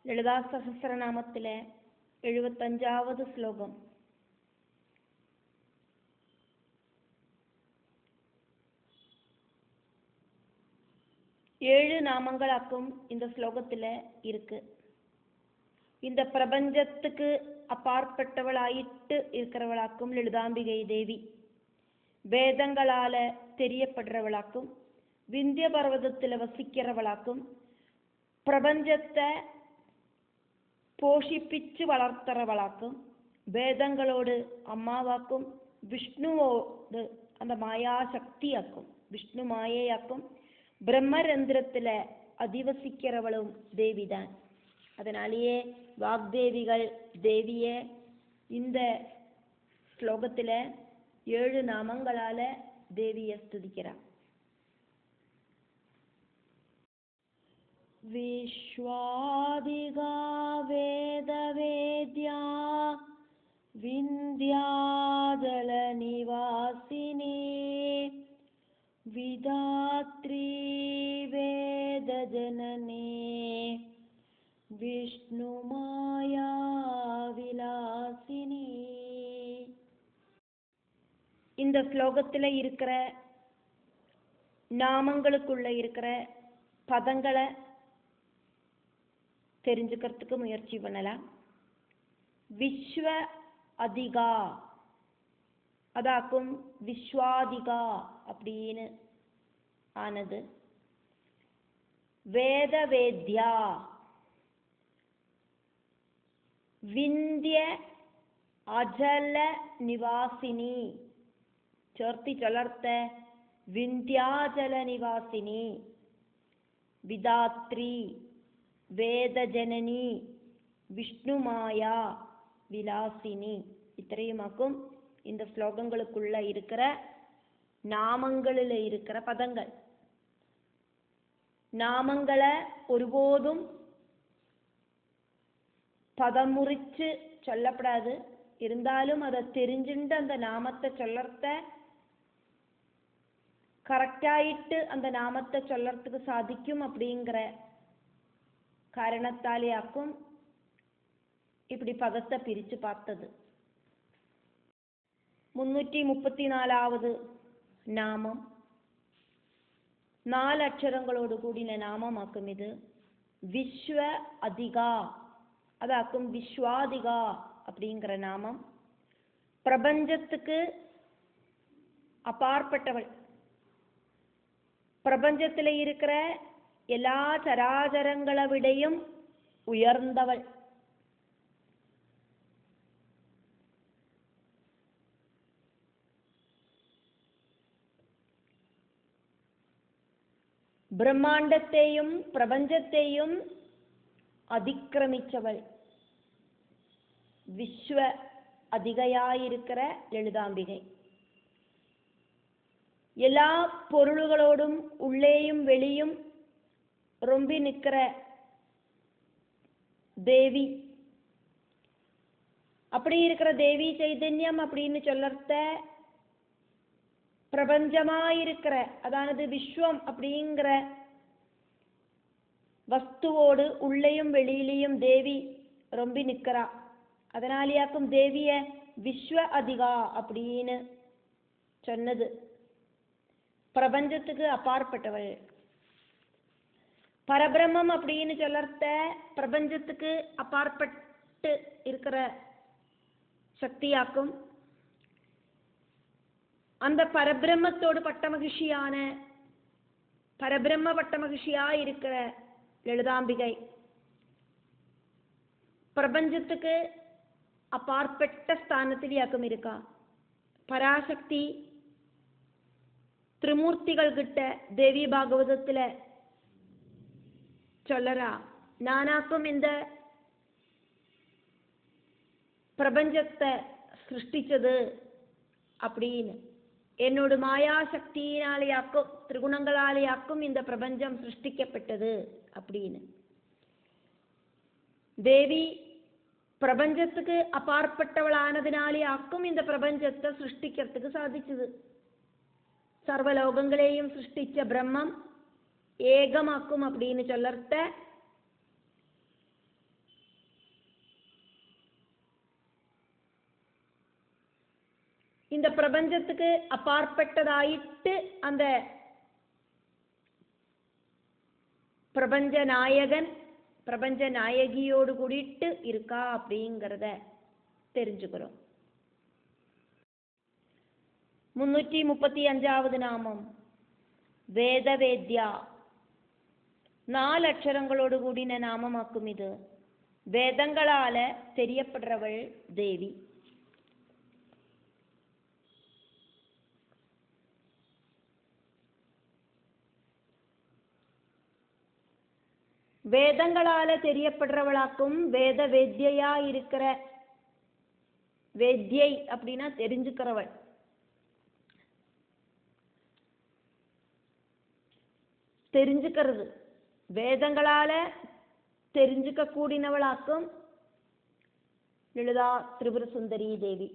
ലളിതാ സഹസ്രനാമത്തിലെ 75ാമത് ശ്ലോകം. ஏழு நாமங்களாக்கும் இந்த ஸ்லோகத்தில் இருக்கு. இந்த பிரபஞ்சத்துக்கு அப்பாற்பட்டவளாயிட்டு இருக்கிறவளாக்கும் லலிதாம்பிகை தேவி வேதங்களால தெரியப்படுறவளாக்கும் விந்திய பர்வதத்தில் வசிக்கிறவளாக்கும் பிரபஞ்சத்தை போஷிப்பிச்சு வளர்த்துறவளாக்கும் வேதங்களோடு அம்மாவாக்கும் விஷ்ணுவோடு அந்த மாயாசக்தியாக்கும் விஷ்ணு மாயையாக்கும் பிரம்மரந்திரத்தில் அதிவசிக்கிறவளும் தேவிதான். அதனாலேயே வாக்தேவிகள் தேவியை இந்த ஸ்லோகத்தில் 7 நாமங்களால தேவியை ஸ்துதிக்கிறார். விஸ்வாதிகா வேதவேத்யா விந்தியாஜல நிவாசினி விதாத்ரி வேத ஜனனே விஷ்ணு மாயா விலாசினி. இந்த ஸ்லோகத்தில் இருக்கிற நாமங்களுக்குள்ள இருக்கிற பதங்களை தெரிஞ்சுக்கிறதுக்கு முயற்சி பண்ணலாம். விஸ்வ அதிகா அதாக்கும் விஸ்வாதிகா அப்படின்னு ஆனது. வேதவேத்யா விந்திய அஜல நிவாசினி சேர்த்தி சொல்லர்த்த விந்தியாஜல நிவாசினி விதாத்ரி வேத ஜனனி விஷ்ணு மாயா விலாசினி. இத்தனையுமாக்கும் இந்த ஸ்லோகங்களுக்குள்ள இருக்கிற நாமங்களில் இருக்கிற பதங்கள். நாமங்களை ஒருபோதும் பதம் முறிச்சு சொல்லப்படாது. இருந்தாலும் அதை தெரிஞ்சுட்டு அந்த நாமத்தை சொல்லறத கரெக்டாயிட்டு அந்த நாமத்தை சொல்லறதுக்கு சாதிக்கும் அப்படிங்கிற காரணத்தாலேயாக்கும் இப்படி பதத்தை பிரிச்சு பார்த்தது. 334வது நாமம் 4 அக்ஷரங்களோடு கூடின நாமமாக்கும். இது விஸ்வ அதிகா அதாக்கும் விஸ்வாதிகா அப்படிங்கிற நாமம். பிரபஞ்சத்துக்கு அப்பாற்பட்டவள், பிரபஞ்சத்தில் இருக்கிற எல்லா சராசரங்களை விடையும் உயர்ந்தவள். பிரம்மாண்டத்தையும் பிரபஞ்சத்தையும் அதிக்கிரமிச்சவள் விஸ்வ அதிகையாயிருக்கிற லலிதாம்பிகை. எல்லா பொருள்களோடும் உள்ளேயும் வெளியும் ரொம்பி நிற்கிற தேவி. அப்படி இருக்கிற தேவி சைதன்யம் அப்படின்னு சொல்லறத பிரபஞ்சமாயிருக்கிற அதானது விஸ்வம் அப்படிங்கிற வஸ்துவோடு உள்ளேயும் வெளியிலையும் தேவி ரொம்பி நிற்கிறா. அதனாலேயாக்கும் தேவிய விஸ்வ அதிகா அப்படின்னு சொன்னது. பிரபஞ்சத்துக்கு அப்பாற்பட்டவள். பரபிரம்மம் அப்படின்னு சொல்லறத பிரபஞ்சத்துக்கு அப்பாற்பட்டு இருக்கிற சக்தியாக்கும். அந்த பரபிரம்மத்தோடு பட்டமகிழ்ச்சியான பரபிரம்ம பட்டமகிழ்ச்சியா இருக்கிற லலிதாம்பிகை பிரபஞ்சத்துக்கு அப்பாற்பட்ட ஸ்தானத்திலேயாக்கும் இருக்கா. பராசக்தி திரிமூர்த்திகள் கிட்ட தேவி பாகவதத்துல சொல்லறா, நானாக்கும் இந்த பிரபஞ்சத்தை சிருஷ்டிச்சது அப்படின்னு. என்னோட மாயாசக்தியினாலேயாக்கும் திரிகுணங்களாலேயாக்கும் இந்த பிரபஞ்சம் சிருஷ்டிக்கப்பட்டது அப்படின்னு. தேவி பிரபஞ்சத்துக்கு அப்பாற்பட்டவளானதினாலே ஆக்கும் இந்த பிரபஞ்சத்தை சிருஷ்டிக்கிறதுக்கு சாதிச்சது. சர்வலோகங்களையும் சிருஷ்டிச்ச பிரம்மம் ஏகமாக்கும் அப்படின்னு சொல்லறத இந்த பிரபஞ்சத்துக்கு அப்பாற்பட்டதாயிட்டு அந்த பிரபஞ்ச நாயகன் பிரபஞ்ச நாயகியோடு கூடிட்டு இருக்கா அப்படிங்கிறத தெரிஞ்சுக்கிறோம். 335வது நாமம் வேதவேத்யா. 4 அக்ஷரங்களோடு கூடின நாமமாக்கும் இது. வேதங்களால தெரியப்படுறவள் தேவி. வேதங்களால தெரியப்படுறவளாக்கும் வேத வேத்யா இருக்கிற வேத்யை அப்படின்னா தெரிஞ்சுக்கிறவள். தெரிஞ்சுக்கிறது வேதங்களால தெரிஞ்சுக்க கூடினவளாக்கும் லலிதா திரிபுர சுந்தரி தேவி.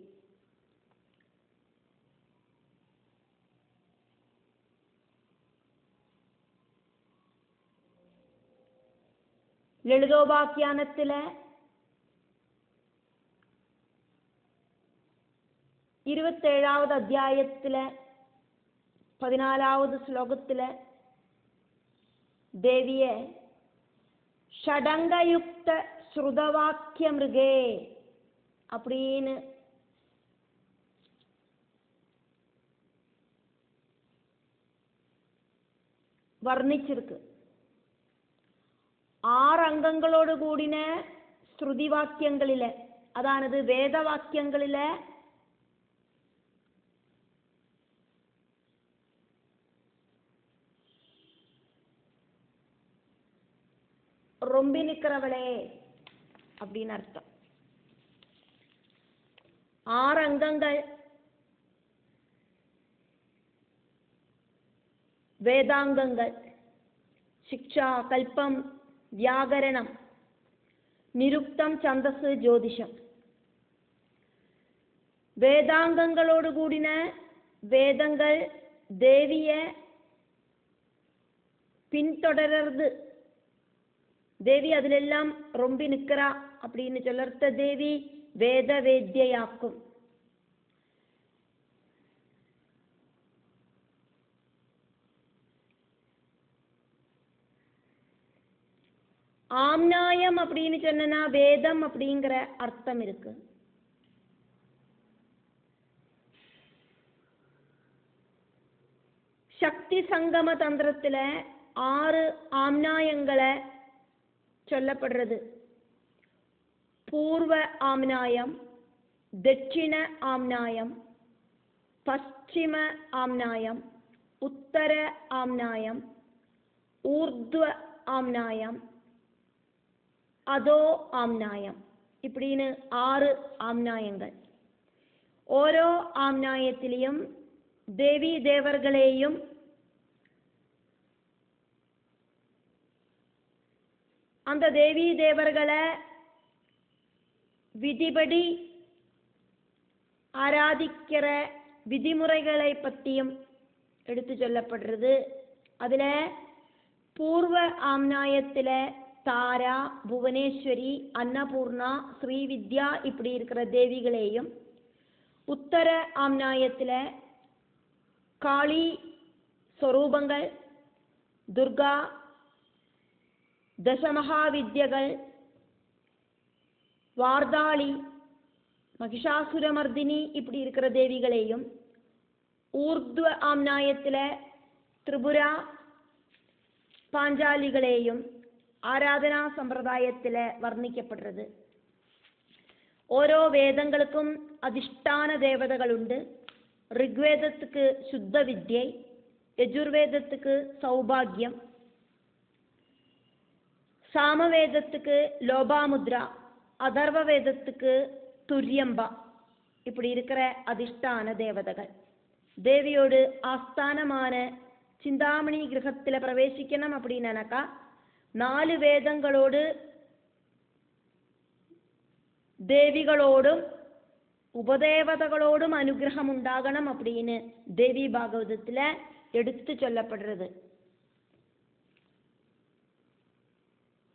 ലളിതോപാഖ്യാനത്തിലെ 27வது അധ്യായത്തിലെ 14வது ശ്ലോകത്തിലെ ദേവിയെ ഷഡംഗയുക്ത ശ്രുതവാക്യമൃഗേ அப்படின்னு വർണ്ണിച്ചിருக்கு. 6 അംഗങ്ങളോട് കൂടിന ശ്രുതിവാക്യങ്ങളിലെ അതാണത് വേദവാക്യങ്ങളിലെ ரொம்பி நிக்கிறவளே அப்படின்னு அர்த்தம். 6 அங்கங்கள் வேதாங்கங்கள் ശിക്ഷാ കൽപ്പം വ്യാകരണം നിരുക്തം ഛന്ദസ് ജ്യോതിഷം. വേദാംഗങ്ങളോട് കൂടിന വേദങ്ങൾ ദേവിയെ പിന്തുടരുത്. தேவி அதிலெல்லாம் ரொம்பி நிற்கிறா அப்படின்னு சொல்லர்த்த தேவி வேதவேத்யாக்கும். ஆம்நாயம் அப்படின்னு சொன்னா வேதம் அப்படிங்கிற அர்த்தம் இருக்கு. சக்தி சங்கம தந்திரத்துல 6 ஆம்நாயங்களை சொல்லப்படுறது. பூர்வ ஆம்நாயம், தட்சிண ஆம்நாயம், பশ্চিಮ ஆம்நாயம், உத்தர ஆம்நாயம், ஊர்த்வ ஆம்நாயம், அதோ ஆம்நாயம் இப்படின்னு 6 ஆம்நாயங்கள். ഓരോ ആംനായത്തിലെയും ദേവീ ദേവர்களையும் அந்த தேவி தேவர்களை விதிபடி ஆராதிக்கிற விதிமுறைகளை பற்றியும் எடுத்து சொல்லப்படுறது. அதில் பூர்வ ஆம்நாயத்தில் தாரா, புவனேஸ்வரி, அன்னபூர்ணா, ஸ்ரீவித்யா இப்படி இருக்கிற தேவிகளையும், உத்தர ஆம்நாயத்தில் காளி ஸ்வரூபங்கள், துர்கா, ദശമഹാവിദ്യകൾ, വാർദാളി, മഹിഷാസുരമർദിനി இப்படி இருக்கிற தேவிகளையும், ஊர்த்வ ஆம்நாயத்திலே ത്രിപുര, പാഞ്ചാലികളെയും ആരാധനാ സമ്പ്രദായത്തിലെ വർണ്ണിക്കപ്പെടുന്നത്. ഓരോ വേദങ്ങൾക്കും അധിഷ്ഠാന ദേവതകളുണ്ട്. ഋഗ്വേദத்துக்கு ശുദ്ധ വിദ്യ, യജുർവേദத்துக்கு സൗഭാഗ്യം, சாமவேதத்துக்கு லோபாமுத்ரா, அதர்வ வேதத்துக்கு துரியம்பா இப்படி இருக்கிற அதிஷ்டான தேவதைகள். தேவியோடு ஆஸ்தானமான சிந்தாமணி கிரகத்தில் பிரவேசிக்கணும் அப்படின்னாக்கா 4 வேதங்களோடு தேவிகளோடும் உபதேவதகளோடும் அனுகிரகம் உண்டாகணும் அப்படின்னு தேவி பாகவதத்தில் எடுத்து சொல்லப்படுறது.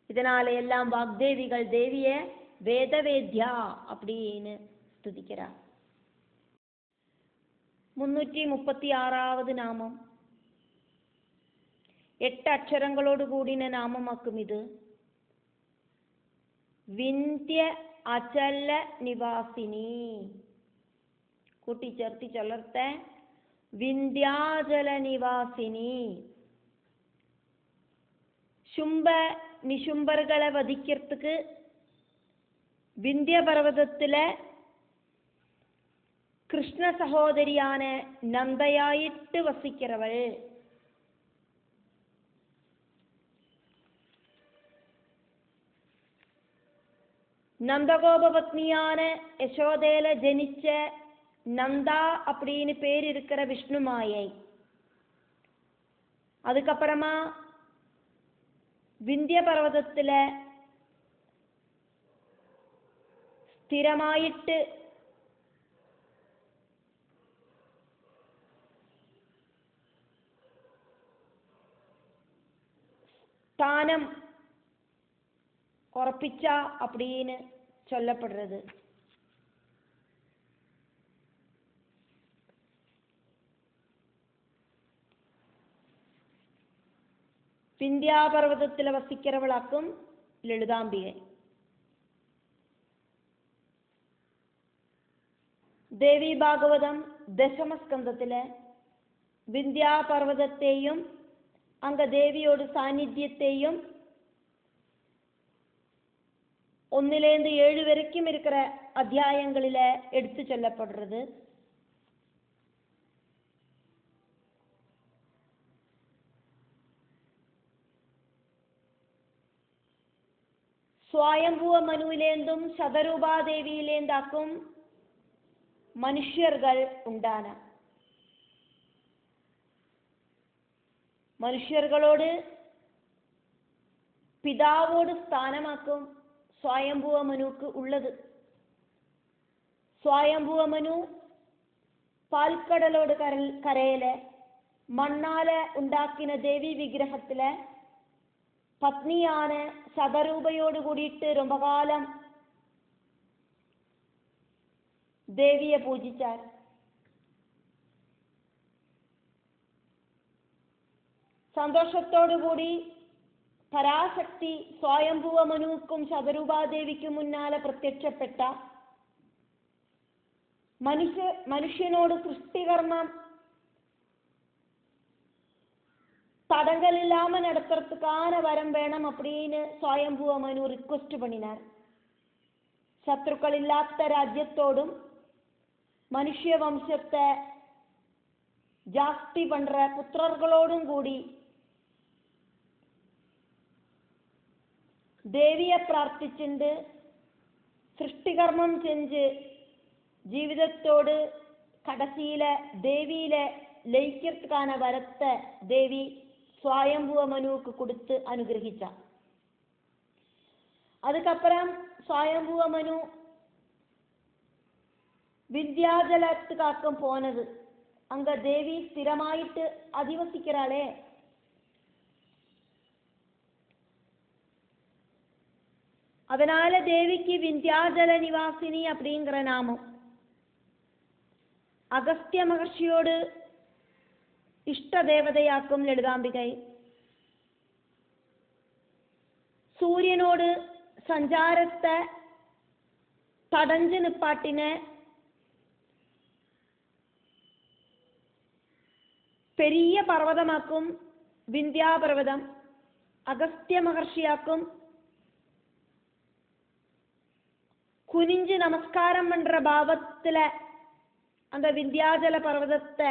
இதனால எல்லாம் வாக்தேவிகள் தேவியை வேதவேத்யா அப்படின்னு ஸ்துதிக்கிறார். 336வது നാമം. 8 അക്ഷരങ്ങളോട് കൂടിയ നാമമാക്കും ഇത്. വിന്ധ്യ അചല നിവാസിനി. കൂട്ടിച്ചേർത്തി ചൊല്ലർത്തെ. വിന്ധ്യാചല നിവാസിനി. ശുംഭ നിശുംബർகளை വധിக்கிறதுக்கு விந்திய பர்வதத்தில கிருஷ்ண சகோதரியான நந்தையாயிட்டு வசிக்கிறவள். நந்தகோபபத்னியான யசோதையில ஜனிச்ச நந்தா அப்படின்னு பேர் இருக்கிற விஷ்ணு மாயை. அதுக்கப்புறமா விந்திய பர்வதத்துல സ്ഥിരമായിട്ട് സ്ഥാനം ഉറപ്പിച്ച அப்படின்னு சொல்லப்படுறது. விந்தியாபர்வதத்தில் வசிக்கிறவளாக்கும் லலிதாம்பிகை. ദേവി ഭാഗവതം ദശമസ്കന്ധത്തിലെ വിന്ധ്യാപർവതത്തെയും അംഗദേവിയോട് സാന്നിധ്യത്തെയും 1லேந்து 7 வரைக்கும் இருக்கிற அத்தியாயங்களில எடுத்து சொல்லப்படுறது. സ്വയംഭുവ മനുവിലേന്തും ശതരൂപാദേവിയിലേന്താക്കും മനുഷ്യர்கள் ഉണ്ടാന. മനുഷ്യர்களോട് പിതാവോട് സ്ഥാനമാക്കും സ്വയംഭുവ മനുക്ക് ഉള്ളത്. സ്വയംഭുവ മനു പാൽക്കടലോട് കരയിലെ മണ്ണാലെ ഉണ്ടാക്കിന ദേവി വിഗ്രഹത്തിലെ പത്നിയാണ്. ശതരൂപയോട് കൂടിയിട്ട് ரொம்ப കാലം ദേവിയെ പൂജിച്ചാർ. സന്തോഷത്തോടുകൂടി പരാശക്തി സ്വയംഭുവ മനുക്കും ശതരൂപാദേവിക്കും മുന്നാലെ പ്രത്യക്ഷപ്പെട്ട മനുഷ്യനോട് സൃഷ്ടികർമ്മം தடங்கலில்லாம நடத்துறதுக்கான வரம் வேணும் அப்படின்னு സ്വയംഭுവ മനു റിക്വസ്റ്റ് பண்ணினார். ശത്രുക്കൾ ഇല്ലാത്ത രാജ്യത്തോടും മനുഷ്യ വംശത്തെ ஜாஸ்தி பண்ற புத்திரர்களோடும் கூடி ദേവിയെ പ്രാർത്ഥിച്ചിട്ട് സൃഷ്ടികർമ്മം செஞ்சு ജീവിതത്തോട് കടസിയിലെ ദേവിയിലെ ലയിக்கிறதுக்கான வரத்தை ദേവി സ്വയംഭുവ മനുவுக்கு கொடுத்து അനുഗ്രഹിച്ച. அதுக்கப்புறம் സ്വയംഭுവ മനു விந்தியாஜலத்துக்காக்கும் போனது. அங்க தேவி ஸ்திரமாயிட்டு அதிவசிக்கிறாளே. அதனால தேவிக்கு விந்தியாஜல நிவாசினி அப்படிங்கிற நாமம். அகஸ்திய மகர்ஷியோடு இஷ்ட தேவதையாக்கும் ലളിതാംബികை. സൂര്യനോട് സഞ്ചാരത്തെ തടഞ്ഞു നിപ്പാട്ടിന പെരിയ പർവ്വതമാക്കും വിന്ധ്യാപർവ്വതം. അഗസ്ത്യ മഹർഷിയാക്കും കുനിஞ்சு நமஸ்காரம் பண்ற பாவத்துல அந்த விந்தியாஜல பர்வதத்தை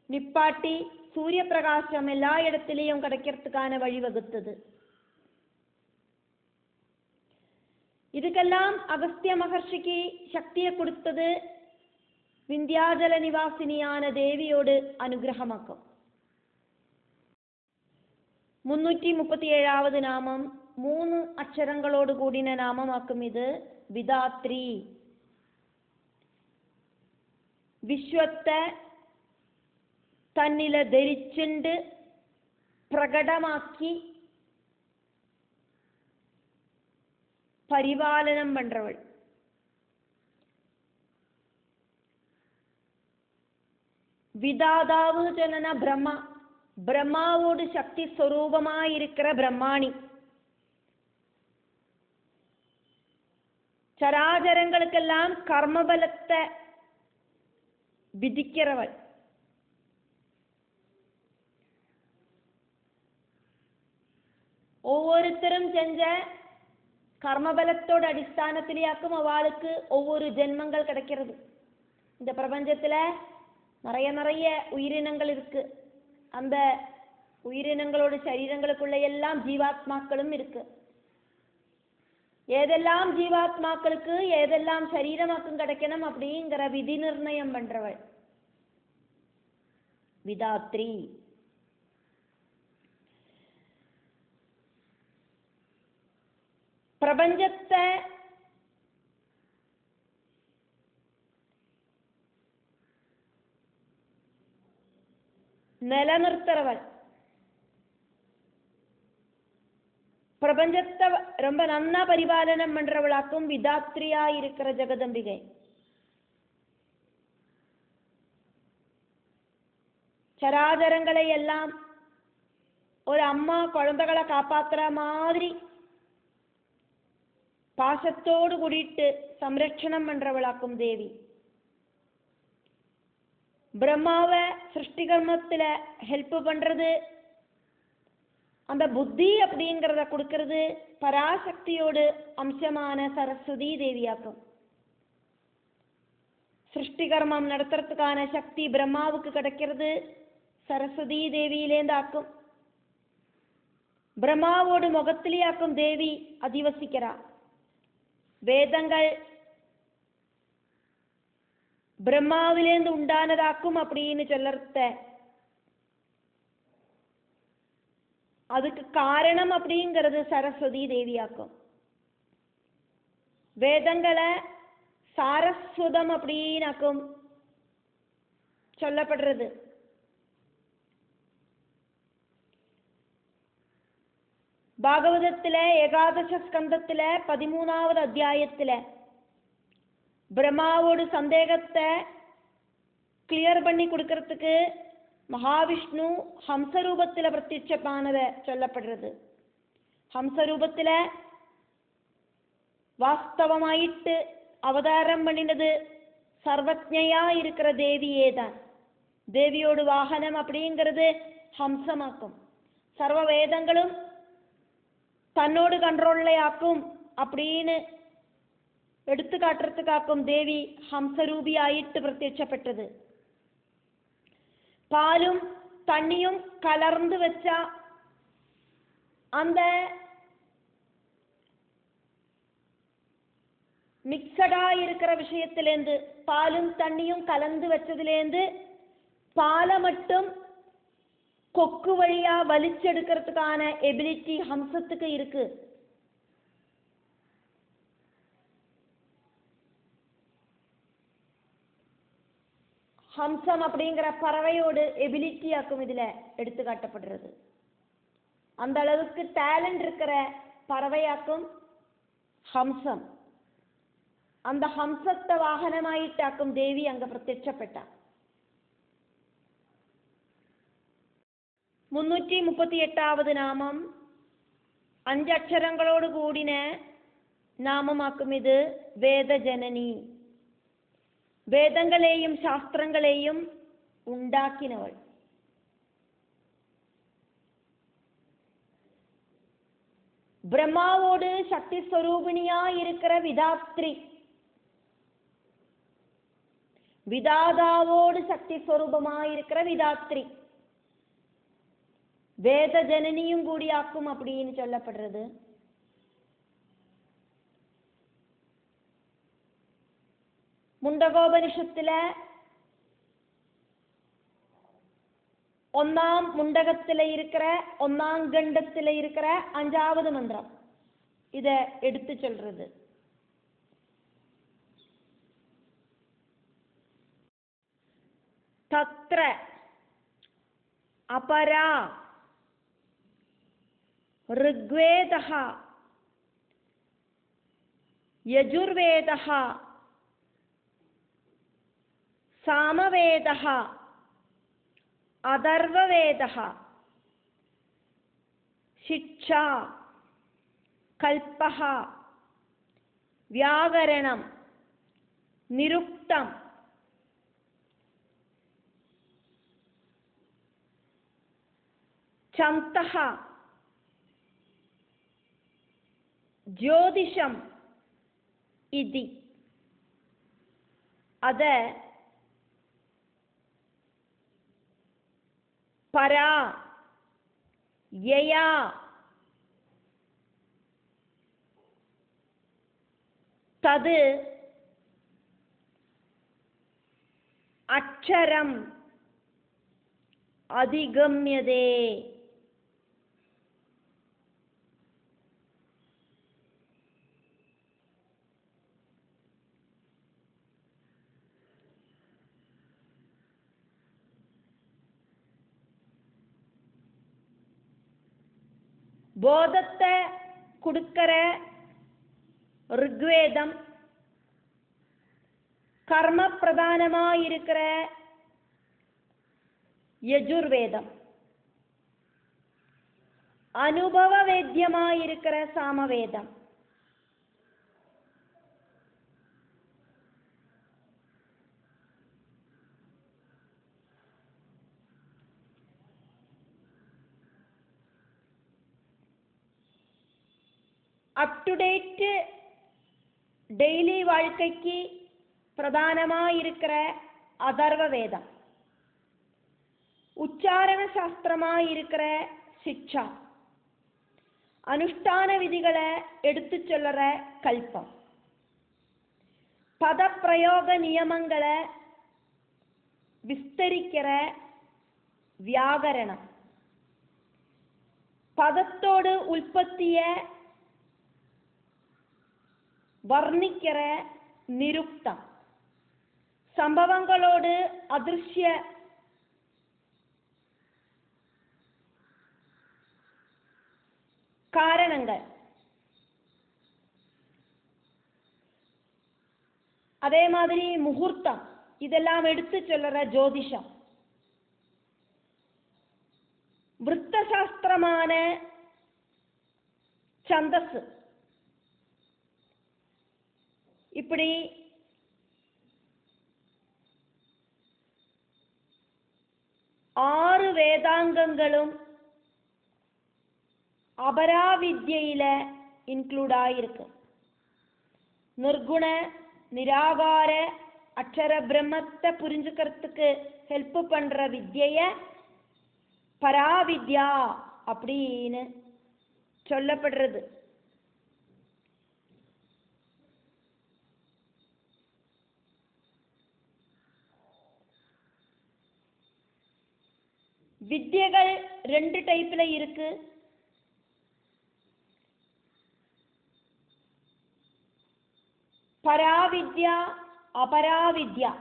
நிப்பாட்டி சூரிய பிரகாசம் எல்லா இடத்திலையும் கிடைக்கிறதுக்கான வழிவகுத்தது. இதுக்கெல்லாம் அகஸ்திய மகர்ஷிக்கு சக்தியை கொடுத்தது விந்தியாஜல நிவாசினியான தேவியோடு അനുഗ്രഹമാക്കും. 337வது നാമം 3 അക്ഷരങ്ങളോട് കൂടിയ നാമമാക്കും ഇത്. വിധാത്രി. വിശ്വത്തെ തന്നില ധരിച്ചുണ്ട് പ്രകടമാക്കി പരിപാലനം പண்றவள். விதாதாவு சொன்னா பிரம்மா, பிரம்மாவோடு சக்தி ஸ்வரூபமாயிருக்கிற பிரம்மாணி, சராச்சரங்களுக்கெல்லாம் கர்மபலத்தை விதிக்கிறவள். ஒவ்வொருத்தரும் செஞ்ச கர்மபலத்தோட அடிஸ்தானத்திலேயாக்கும் அவளுக்கு ஒவ்வொரு ஜென்மங்கள் கிடைக்கிறது. இந்த பிரபஞ்சத்துல நிறைய நிறைய உயிரினங்கள் இருக்கு. அந்த உயிரினங்களோட சரீரங்களுக்குள்ள எல்லாம் ஜீவாத்மாக்களும் இருக்கு. ஏதெல்லாம் ஜீவாத்மாக்களுக்கு ஏதெல்லாம் சரீரமாக்கும் கிடைக்கணும் அப்படிங்கிற விதி நிர்ணயம் பண்றவள் விதாத்ரி. பிரபஞ்சத்தை நிலநிறுத்துறவள், பிரபஞ்சத்தை ரொம்ப நன்னா பரிபாலனம் பண்றவளாக்கும் விதாத்ரியா இருக்கிற ஜெகதம்பிகை. சராச்சரங்களை எல்லாம் ஒரு அம்மா குழந்தைகளை காப்பாத்துற மாதிரி பாசத்தோடு கூடிட்டு சம்ரட்சணம் பண்றவளாக்கும் தேவி. பிரம்மாவை சிருஷ்டி கர்மத்துல ஹெல்ப் பண்றது, அந்த புத்தி அப்படிங்கிறத கொடுக்கறது பராசக்தியோடு அம்சமான சரஸ்வதி தேவியாக்கும். சிருஷ்டி கர்மம் நடத்துறதுக்கான சக்தி பிரம்மாவுக்கு கிடைக்கிறது சரஸ்வதி தேவியிலேந்து ஆக்கும். பிரம்மாவோடு முகத்திலேயாக்கும் தேவி அதிவசிக்கிறா. வேதங்கள் பிரம்மாவிலேந்து உண்டானதாக்கும் அப்படின்னு சொல்லறத, அதுக்கு காரணம் அப்படிங்கிறது சரஸ்வதி தேவியாக்கும். வேதங்களை சாரஸ்வதம் அப்படின்னாக்கும் சொல்லப்படுறது. பாகவதத்துல ஏகாதச ஸ்கந்தத்துல 13வது அத்தியாயத்துல பிரம்மாவோட சந்தேகத்தை கிளியர் பண்ணி கொடுக்கறதுக்கு மகாவிஷ்ணு ஹம்சரூபத்தில் பிரத்யட்சமானத சொல்லப்படுறது. ஹம்சரூபத்தில் வாஸ்தவமாயிட்டு அவதாரம் பண்ணினது சர்வஜயா இருக்கிற தேவியே தான். தேவியோட வாகனம் அப்படிங்கிறது ஹம்சமாக்கும். சர்வ வேதங்களும் தன்னோடு கண்ட்ரோல்ல ஆக்கும் அப்படின்னு எடுத்து காட்டுறதுக்காக்கும் தேவி ஹம்சரூபி ஆயிட்டு பிரத்யட்சப்பட்டது. பாலும் தண்ணியும் கலர்ந்து வச்சா அந்த மிக்சடா இருக்கிற விஷயத்திலேருந்து, பாலும் தண்ணியும் கலந்து வச்சதுலேருந்து பாலை மட்டும் கொக்கு வழியா வலிச்செடுக்கிறதுக்கான எபிலிட்டி ஹம்சத்துக்கு இருக்கு. ஹம்சம் அப்படிங்கிற பறவையோடு எபிலிட்டி ஆக்கும் இதுல எடுத்து காட்டப்படுறது. அந்த அளவுக்கு டேலண்ட் இருக்கிற பறவையாக்கும் ஹம்சம். அந்த ஹம்சத்தை வாகனமாயிட்டாக்கும் தேவி அங்க பிரத்யட்சப்பட்டா. 338வது நாமம் 5 அக்ஷரங்களோடு கூடின நாமமாக்கும். இது வேத ஜனனி. வேதங்களையும் சாஸ்திரங்களையும் உண்டாக்கினவள். பிரம்மாவோடு சக்தி ஸ்வரூபிணியா இருக்கிற விதாத்ரி, விதாதாவோடு சக்தி ஸ்வரூபமாயிருக்கிற விதாத்ரி, வேத ஜனனியும் கூடியாக்கும் அப்படின்னு சொல்லப்படுறது. முண்டகோபனிஷத்துல 1ஆம் முண்டகத்துல இருக்கிற 1ஆம் கண்டத்துல இருக்கிற 5வது மந்திரம் இத எடுத்து சொல்றது. தத்ர அபரா ऋग्वेदः यजुर्वेदः सामवेदः அதர்வவேதः, शिक्षा, कल्पः, व्याकरणं, निरुक्तं, छन्दः, ज्योतिषम् इति. अद परा यया तद् अक्षरम् अधिगम्यते. போதத்தை கொடுக்கிற ரிக்வேதம், கர்ம பிரதானமாயிருக்கிற யஜுர்வேதம், அனுபவ வேத்தியமாயிருக்கிற சாமவேதம், அப் டு டேட் டெய்லி வாழ்க்கைக்கு பிரதானமாயிருக்கிற அதர்வ வேதம், உச்சாரண சாஸ்திரமாயிருக்கிற சிக்ஷா, அனுஷ்டான விதிகளை எடுத்து சொல்லுற கல்பம், பத பிரயோக நியமங்களை விஸ்தரிக்கிற வியாகரணம், பதத்தோடு உற்பத்திய வர்ணிக்கிற நிருக்தம், சம்பவங்களோடு அதிர்ஷ்ய காரணங்கள், அதே மாதிரி முகூர்த்தம், இதெல்லாம் எடுத்து சொல்லுற ஜோதிஷம், விருத்த சாஸ்திரமான சந்தஸ், இப்படி ஆறு வேதாங்கங்களும் அபராவித்யில இன்க்ளூட் ஆயிருக்கு. நிர்குண நிராகார அக்ஷர பிரம்மத்தை புரிஞ்சுக்கிறதுக்கு ஹெல்ப் பண்ற வித்ய பராவித்யா அப்படின்னு சொல்லப்படுறது. வித்யகள் ரெண்டு டைப்ல இருக்கு. பராவித்யா, அபராவித்யா.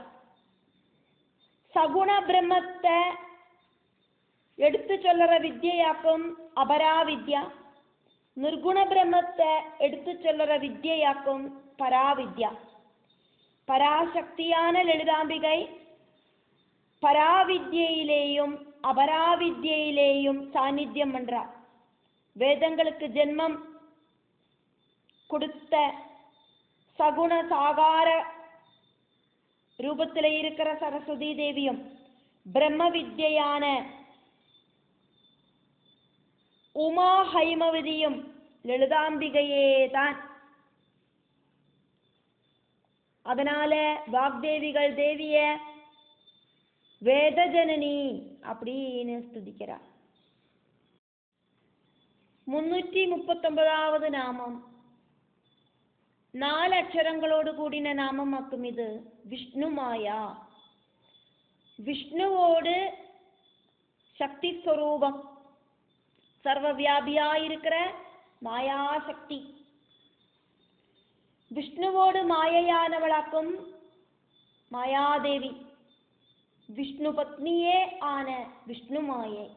சகுண பிரம்மத்தை எடுத்து சொல்லுற வித்யாக்கும் அபராவித்யா, நிர்குண பிரம்மத்தை எடுத்து சொல்லுற வித்யாக்கும் பராவித்யா. பராசக்தியான லலிதாம்பிகை பராவித்யிலேயும் அபராவித்யிலேயும் சாநித்தியம் பண்றார். வேதங்களுக்கு ஜென்மம் கொடுத்த சகுண சாகார ரூபத்தில் இருக்கிற சரஸ்வதி தேவியும் பிரம்ம வித்யான உமா ஹைமவதியும் லலிதாம்பிகையே தான். அதனால வாக்தேவிகள் தேவிய வேத ஜனனி அப்படின்னு ஸ்துதிக்கிறார். 339வது நாமம் 4 அக்ஷரங்களோடு கூடின நாமமாக்கும். இது விஷ்ணு மாயா. விஷ்ணுவோடு சக்தி ஸ்வரூபம், சர்வவியாபியாயிருக்கிற மாயாசக்தி. விஷ்ணுவோடு மாயையானவளாக்கும் மாயாதேவி, விஷ்ணு பத்னியே ஆன விஷ்ணு மாயை.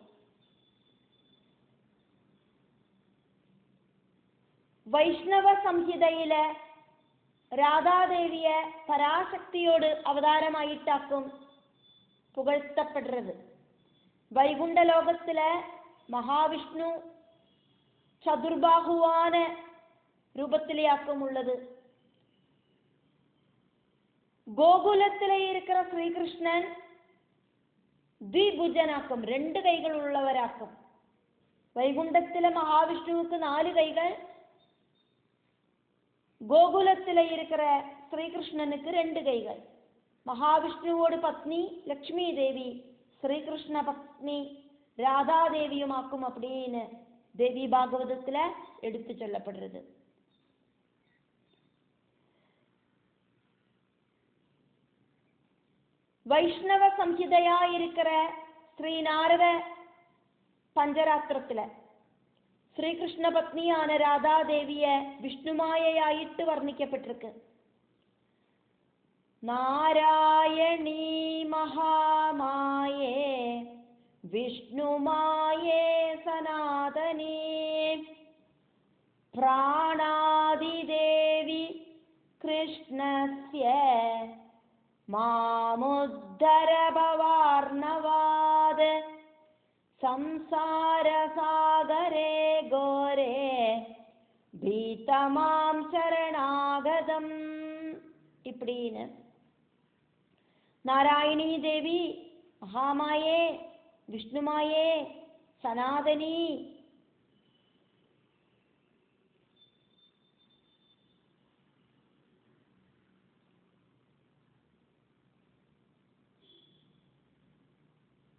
வைஷ்ணவ சம்ஹிதையில ராதாதேவிய பராசக்தியோடு அவதாரமாயிட்டாக்கும் புகழ்த்தப்படுறது. வைகுண்ட லோகத்துல மகாவிஷ்ணு சதுர்பாகுவான ரூபத்திலேயாக்கம் உள்ளது. கோகுலத்திலே இருக்கிற ஸ்ரீகிருஷ்ணன் ദ്വിഭുജനാക്കും, 2 കൈകൾ ഉള്ളവരാക്കും. வைகுண்டத்திலே மகாவிஷ்ணுவுக்கு 4 கைகள், கோகுலத்திலே இருக்கிற ஸ்ரீகிருஷ்ணனுக்கு 2 கைகள். மகாவிஷ்ணுவோட பத்னி லக்ஷ்மி தேவி, ஸ்ரீகிருஷ்ண பத்னி ராதாதேவியுமாக்கும் அப்படின்னு தேவி பாகவதத்துல எடுத்து சொல்லப்படுறது. வைஷ்ணவ சம்ஹிதையா இருக்கிற ஸ்ரீ நாரத பஞ்சராத்திரத்துல ஸ்ரீகிருஷ்ண பத்னியான ராதாதேவிய விஷ்ணுமாயையாயிட்டு வர்ணிக்கப்பட்டிருக்கு. നാരായണീ മഹാമായേ വിഷ്ണുമായേ സനാതനേ പ്രാണാദിദേവി കൃഷ്ണസ്യ മാമുദ്ധര ഭവാർണവാത് സംസാരസാഗരേ ഘോരേ ഭീതമാം ശരണാഗതം. இப்படின்னு நாராயணி தேவி, மகாமாயே, விஷ்ணுமாயே, சனாதனி,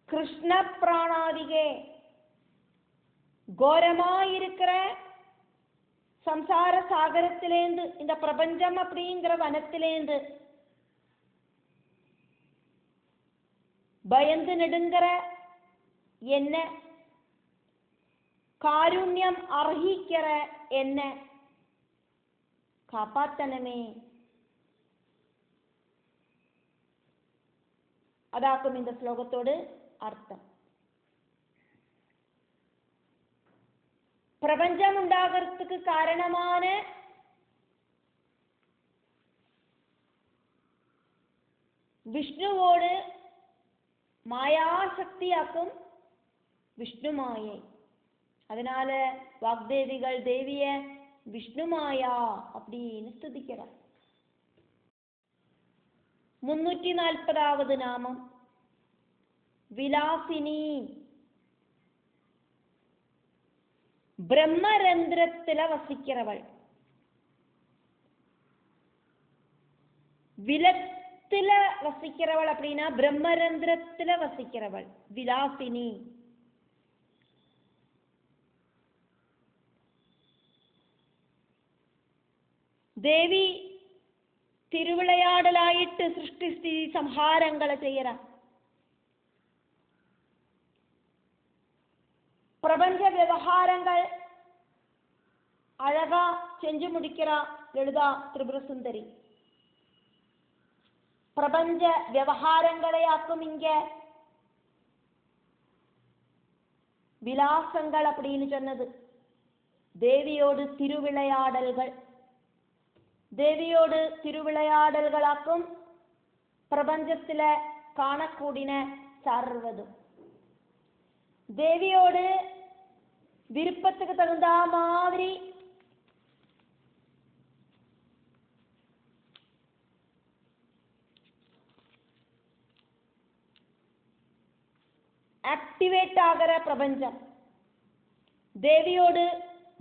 கிருஷ்ண பிராணாதிகே, கோரமாயிருக்கிற சம்சார சாகரத்திலேந்து, இந்த பிரபஞ்சம் அப்படிங்கிற வனத்திலேந்து பயந்து நெடுங்கிற என்ன, காருண்யம் அர்ஹிக்கிற என்ன காப்பாத்தனமே. அதாக்கும் இந்த ஸ்லோகத்தோடு அர்த்தம். பிரபஞ்சம் உண்டாகிறதுக்கு காரணமான விஷ்ணுவோடு மாயாசக்தியாக்கும் விஷ்ணுமாயை. அதனால வாக்தேவிகள் தேவிய விஷ்ணுமாயா அப்படின்னு ஸ்துதிக்கிறார். 340வது நாமம் விலாசினி. பிரம்மரந்திரத்தில வசிக்கிறவள். விலத்தில வசிக்கிறவள் அப்படின்னா பிரம்மரந்திரத்தில வசிக்கிறவள் விலாசினி. தேவி திருவிளையாடலாயிட்டு சிருஷ்டி ஸ்திதி சம்ஹாரங்களை செய்யறான். பிரபஞ்ச விவகாரங்கள் அழகா செஞ்சு முடிக்கிறா லலிதா திரிபுர சுந்தரி. பிரபஞ்ச விவகாரங்களையாக்கும் இங்க விலாசங்கள் அப்படின்னு சொன்னது. தேவியோடு திருவிளையாடல்கள், தேவியோடு திருவிளையாடல்களாக்கும் பிரபஞ்சத்துல காணக்கூடின சர்வதும். தேவியோடு விருப்பத்துக்கு தகுந்த மாதிரி ஆக்டிவேட் ஆகிற பிரபஞ்சம், தேவியோடு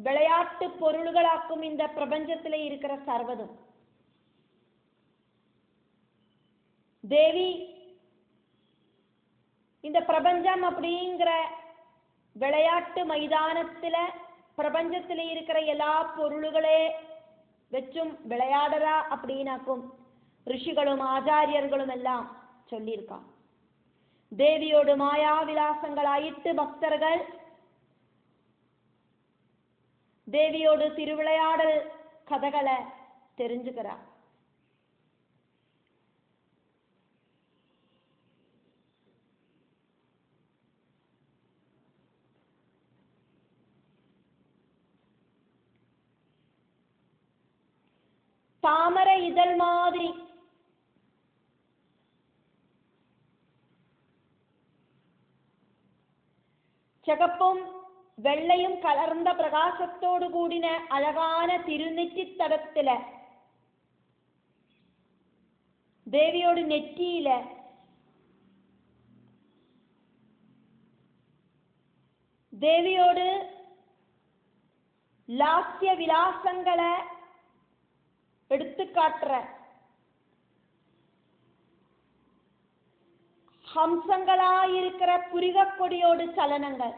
விளையாட்டு பொருள்களாக்கும் இந்த பிரபஞ்சத்திலே இருக்கிற சர்வதும். தேவி இந்த பிரபஞ்சம் அப்படிங்கிற விளையாட்டு மைதானத்துல பிரபஞ்சத்திலே இருக்கிற எல்லா பொருள்களே வச்சும் விளையாடுறா அப்படின்னாக்கும் ரிஷிகளும் ஆச்சாரியர்களும் எல்லாம் சொல்லியிருக்கான். தேவியோடு மாயா விலாசங்களாயிட்டு பக்தர்கள் தேவியோடு திருவிளையாடல் கதைகளை தெரிஞ்சுக்கிறார். தாமரை இதழ் மாதிரி சிகப்பும் வெள்ளையும் கலர்ந்த பிரகாசத்தோடு கூடின அழகான திருநெற்றித்தடத்துல தேவியோட நெற்றியில தேவியோடு லாஸ்ய விலாசங்களை எடுத்து காட்டுற ஹம்சங்களாயிருக்கிற புரிகக்கொடியோடு சலனங்கள்,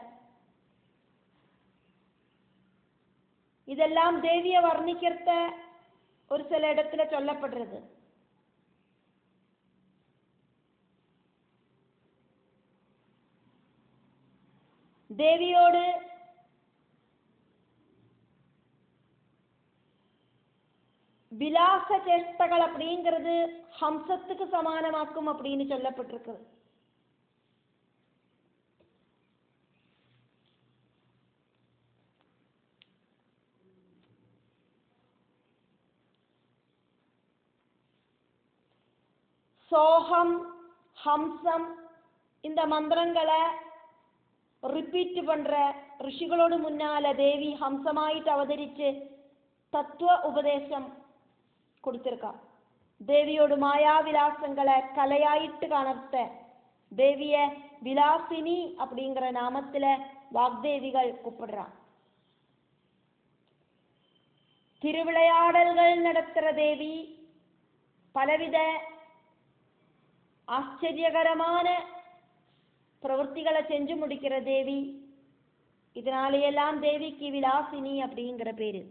இதெல்லாம் தேவிய வர்ணிக்கிறத ஒரு சில இடத்துல சொல்லப்படுறது. தேவியோடு விலாச சேஷ்டகள் அப்படிங்கிறது ஹம்சத்துக்கு சமானமாக்கும் அப்படின்னு சொல்லப்பட்டிருக்கு. சோகம், ஹம்சம் இந்த மந்திரங்களை ரிப்பீட் பண்ற ரிஷிகளோடு முன்னால தேவி ஹம்சமாயிட்டு அவதரிச்சு தத்துவ உபதேசம் கொடுத்திருக்கா. தேவியோடு மாயா விலாசங்களை கலையாயிட்டு காணத்த தேவிய விலாசினி அப்படிங்கிற நாமத்துல வாக்தேவிகள் கூப்பிடுறா. திருவிளையாடல்கள் நடத்துற தேவி, பலவித ஆச்சரியகரமான பிரவൃத்திகளை செஞ்சு முடிக்கிற தேவி. இதனாலேயெல்லாம் தேவிக்கு விலாசினி அப்படிங்கிற பேரு.